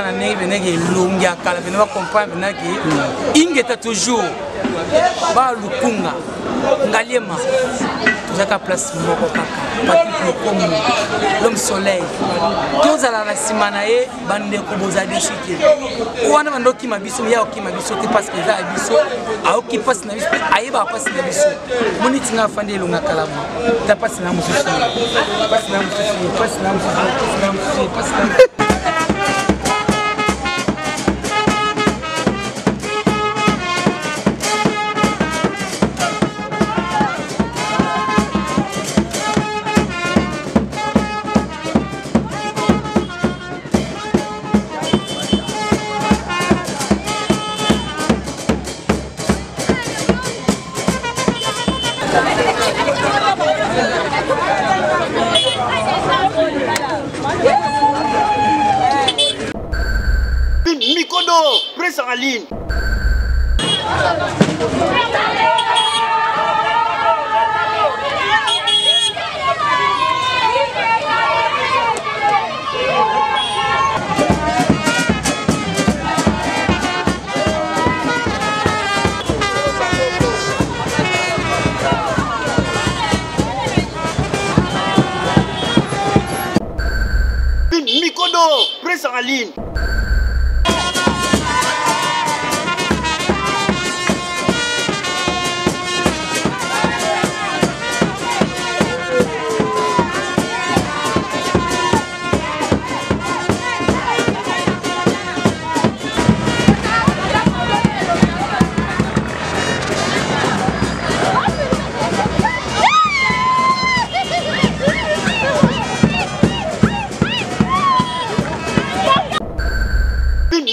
na ne benege longi akala bene ba comprendre benage ingeta toujours ba lukunga ngaliema tozaka place moko kaka Patrick Lukongo l'homme soleil tozala na simana ye bande ko bozadi chiki wana bandoki mabiso ya oki mabiso te parce que za biso aoki passe na biso ayeba passe na biso moni tinga fande longa kalamu ta passe na musu passe na musu passe na musu passe na Mikodo, presse en ligne. Mikodo, presse en ligne.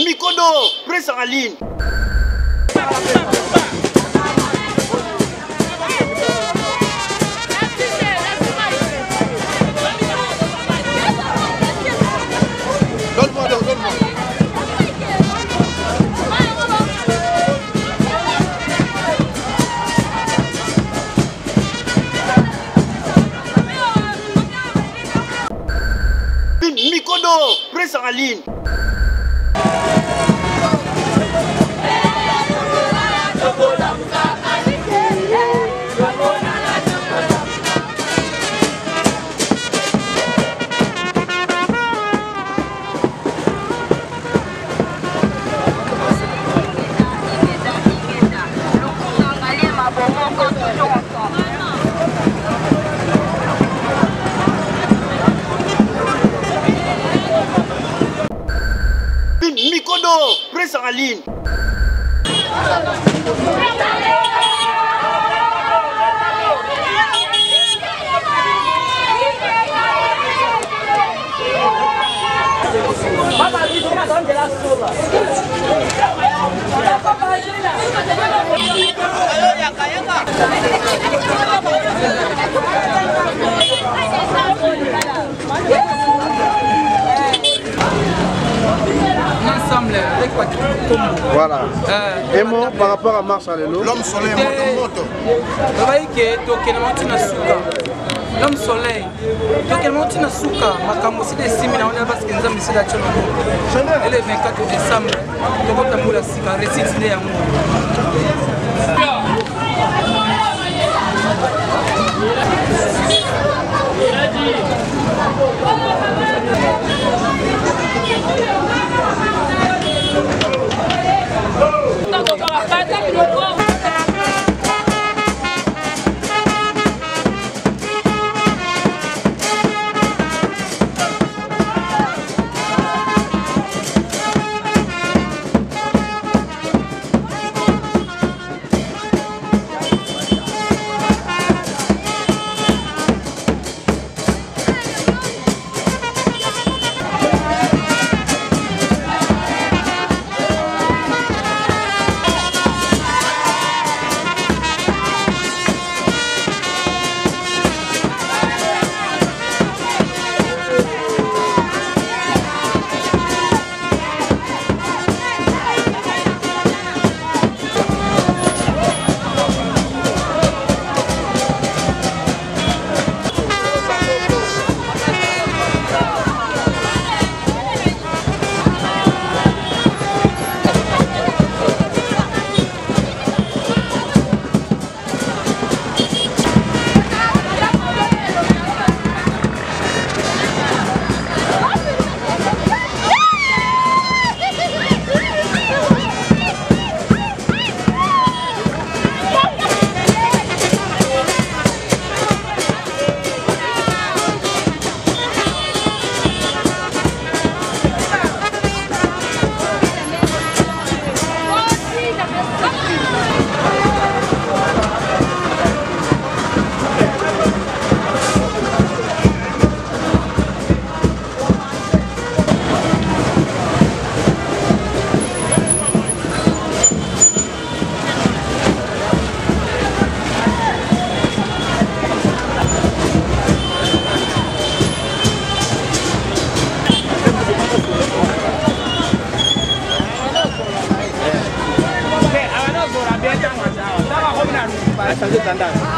Mikodo, presse en ligne. Donne-moi. Mikodo, presse en ligne. Mikodo, presse en ligne. Voilà. Et moi, par rapport à Mars Allélo, l'homme soleil, moto. L'homme soleil, donc elle monte dans Souka, ma aussi des simila, on a parce que nous avons mis la chôme. Et le 24 décembre, nous avons la cigarette, réciter à changé tendance.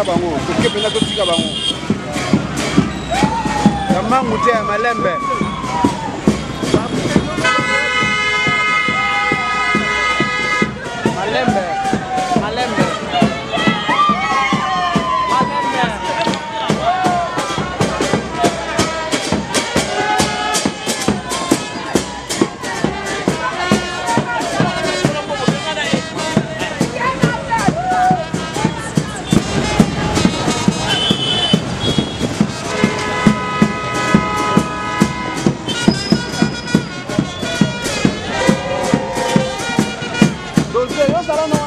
Bango, porque pena que fica bango. Tamango te malembe. Malembe, malembe. Yo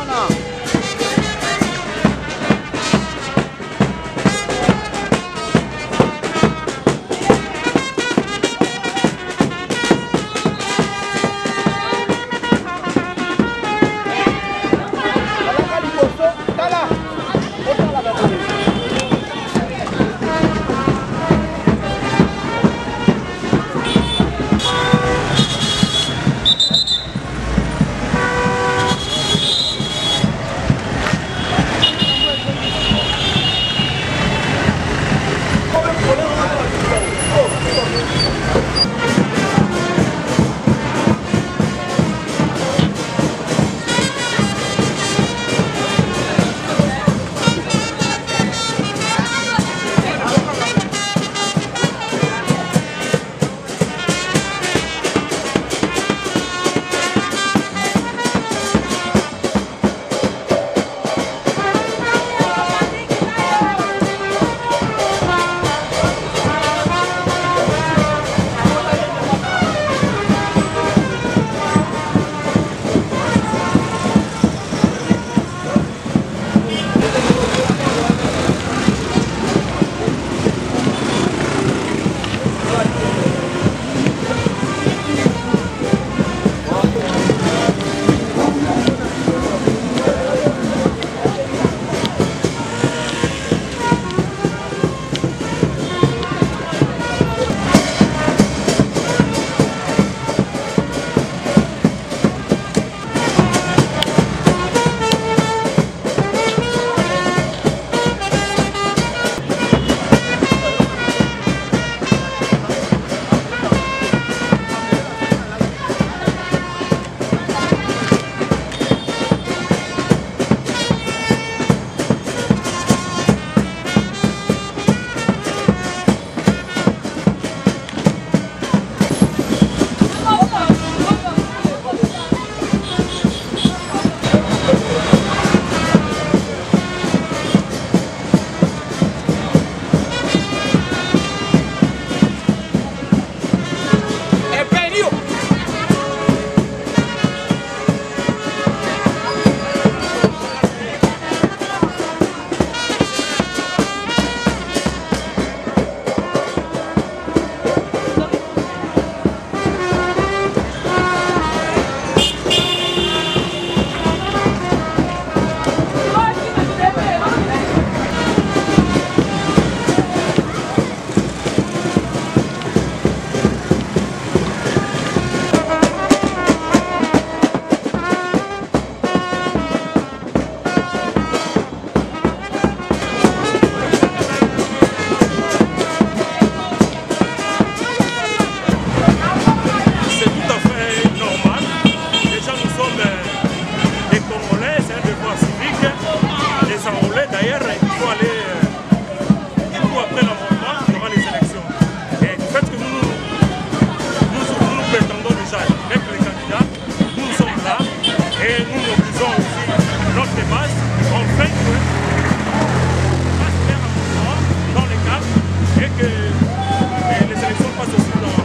que les élections passent aussi dans le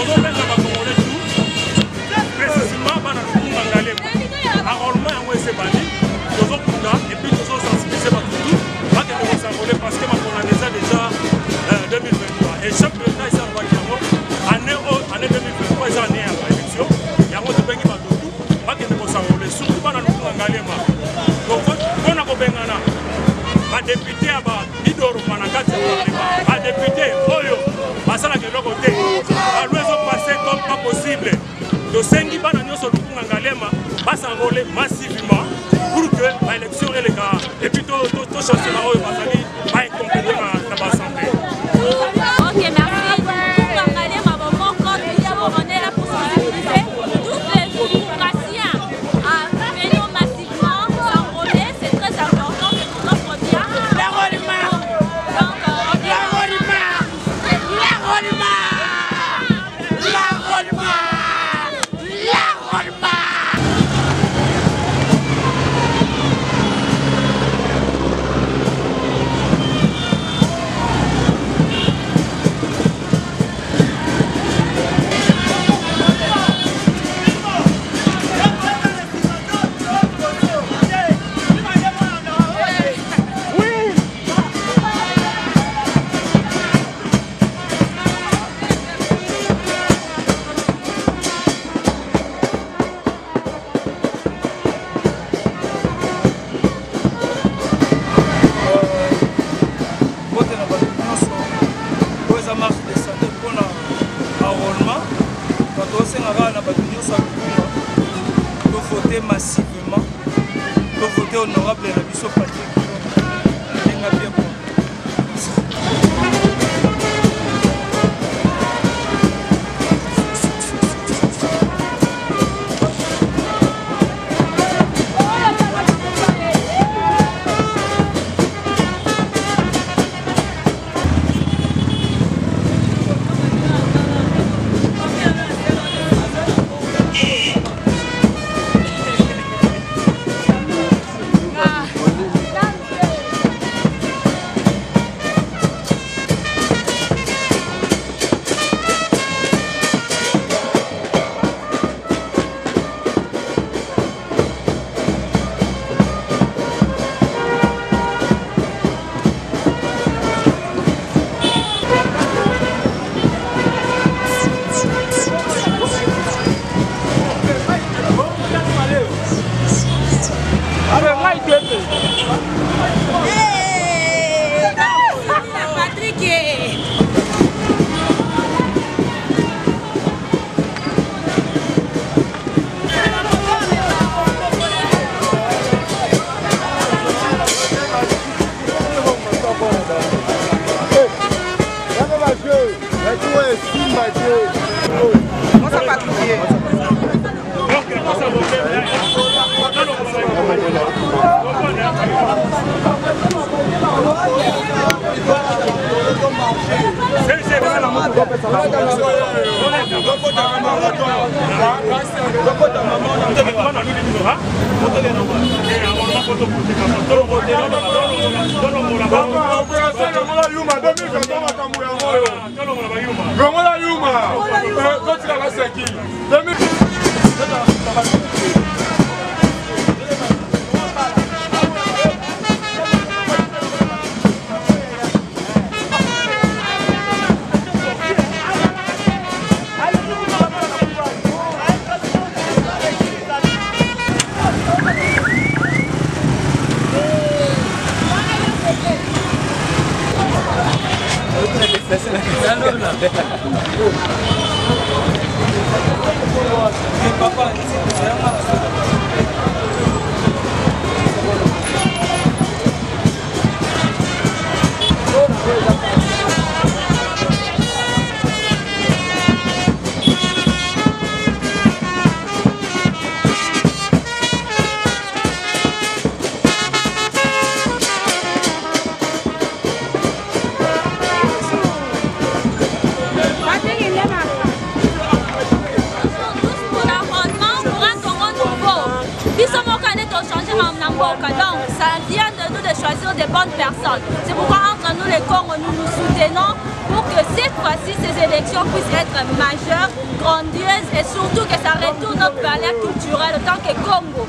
Congolais tout, précisément dans le enrôlement et puis nous sommes sensibilisés par tout, pas que nous s'enrôler parce qu'on a déjà 2023. Et chaque président ici en Guadeloupe, année 2023, ils ont année à l'élection, il y a un autre pays qui va tout, pas que nous s'enrôler, surtout pas dans le Congolais. Donc, on a Bengana, ma député à Idoro Manakati, ma député Oyo, à ça la que l'on côté, à l'ouest passé comme pas possible. Le Sengi Banagno sur le Kungangalema va s'enrôler massivement pour que l'élection et les gars, et puis tout changement Oyo Bazali va être complété dans la santé. Ok, merci. Kungangalema va encore toujours on est là pour sensibiliser toutes les Koungasiens à venir massivement s'enrôler, c'est très important, c'est pour notre bien. L'enrôlement. Donc, on est massivement pour voter honorable la mission Patrick Donc, ça vient de nous de choisir des bonnes personnes. C'est pourquoi entre nous les Congos, nous nous majeure, grandiose et surtout que ça retourne notre valeur culturelle autant que Congo.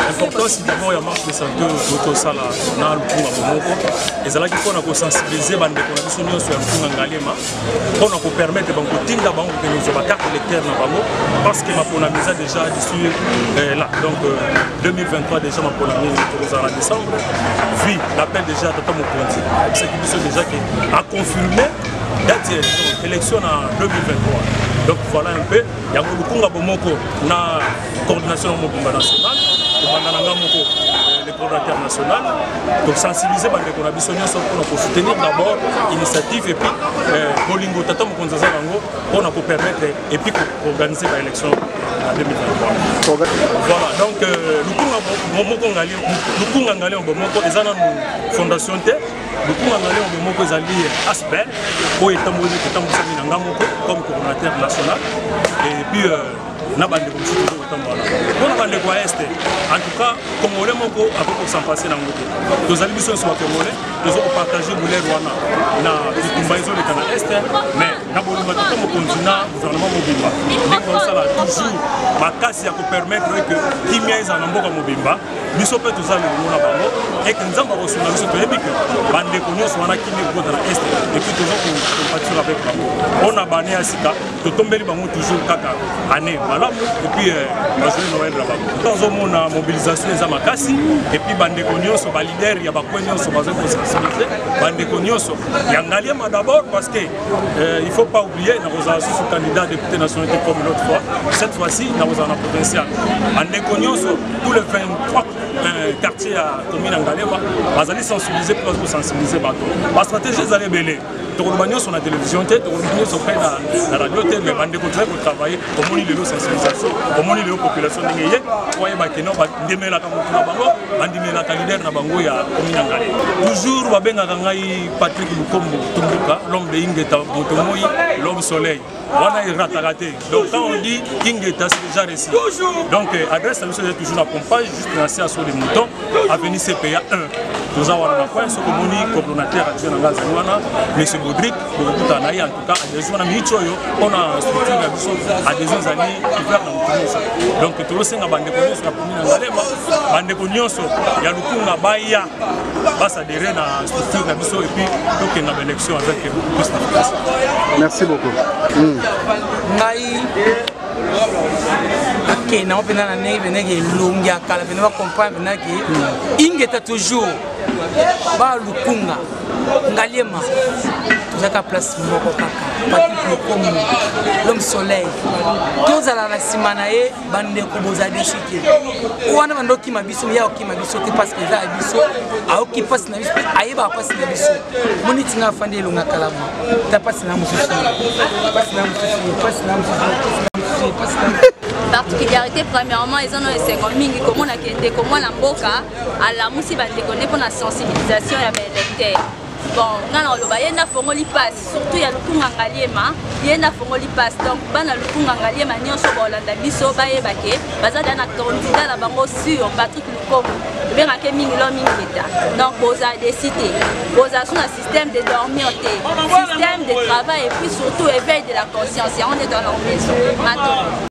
L'importance d'abord ya marche de santé au sala na lukunga bomoko ezalaki mpona kosensibiliser bandeko na biso nyonso ya lukunga ngalema mpona kopermettre bango kotinda bango kokende kozwa bacarte électeur na bango parce que maponami eza déjà d'ici là donc 2023 déjà maponami tokozala na décembre vu l'appel déjà tata mokonzi ebisaki biso déjà ke aconfirme date élection na 2023 donc voilà un peu yango lukunga bomoko na coordination ya mobimba nationale le coordinateur national pour sensibiliser bandeko na biso nyonso mpona kosoutenir d'abord initiative et puis bolingo tata mokonzi aza yango mpona kopermettre et puis koorganiser baélection en 2023 voilà donc lukunga ngalema bomoko eza nanu fondation te lukunga ngalema bomoko ezali asbel oyo etambwisami na nga moko comme coordinateur national et puis na bandeko mosusu tokotambola mpona bandeko ya este en tout cas congolais moko akoki kosampase nango te tozali biso nyonso bacongolais toza kopartage boulere wana na bitumba ezoleka na este mais na bolingo tata mokonzi na gouvernement mobimba ndenge osala toujours makasi ya kopermettre ke kimia ezala na mboka mobimba biso mpe toza lelongo na bango eke nzambe akosunga biso toyebi ke bandeko nyonso wana kimia ekokota na este epuis toza compature avec bango mpona bane ya sika totombeli bango toujours kaka année malamu epuis bajournée noël na bango tozomona mobilisation eza makasi epuis bandeko nyonso balider ya bakwe nyonso bazali kosensibilize bandeko nyonso ya ngaliema d'abord parce que il faut pas oublier nakozala susu candidat député national comme l'autre fois cette fois-ci nakozala na provincial bandeko nyonso tous les 23 quartier à commune Ngalema, bazali sensibiliser pour sensibiliser bateau. La stratégie est rebelle. Tourmanios sur la télévision, tourmanios sur la radio, mais bande de contrats pour travailler. Comment il est la sensibilisation, comment il est la population ningeye. Voyez bakeno, bandemé la kamutuna bango, bandemé la leader na bango ya commune Ngalema. Toujours babenga kangai Patrick Lukombo, Tumbuka, l'homme de Ingeta, Botomoi, l'homme soleil. On a raté. Donc quand on dit Ingeta, c'est déjà réussi. Donc adresse à nous, c'est toujours la pompage, juste lancer à sur les moutons, à venir CPA 1. Nous avons un point, ce que nous avons coordonnateur à Tchouana, M. Baudric, en tout cas, à des gens on a structuré à des années qui veulent nous. Donc tout le monde a bandé sur la commune de bandé il y a le coup de Baïa, va s'adhérer à la structure de et puis donc il y a une élection avec plus d'efficacité. Merci beaucoup. Ok, non, on a longue kala, on va comprendre que Ingeta toujours ba lukunga ngaliema tozaka place moko kaka Patrick Lukombo l'homme soleil tozala na simana ye bande ko boza déchité wana bandoki mabiso ya oki mabiso te parce que za biso a oki passe na biso ayeba passe na biso moni tinga fande longa kala mo ta passe na mususu particularité premièrement ils ont essayé comme mingi comment on a quitté comment la mboka à la musi ba déconner pour la sensibilisation ya électeur. Bon, ngana oloba yenda fongoli passe surtout ya lukunga ngaliema yenda fongoli passe donc bana lukunga ngaliema nyonso bolanda biso bayeba ke bazada na candidat na bango sur Patrick Lukombo benga ke mingi lo mingi eta donc boza décider boza sur un système de dormir système de travail et puis surtout éveil de la conscience et on est dans leur maison maintenant.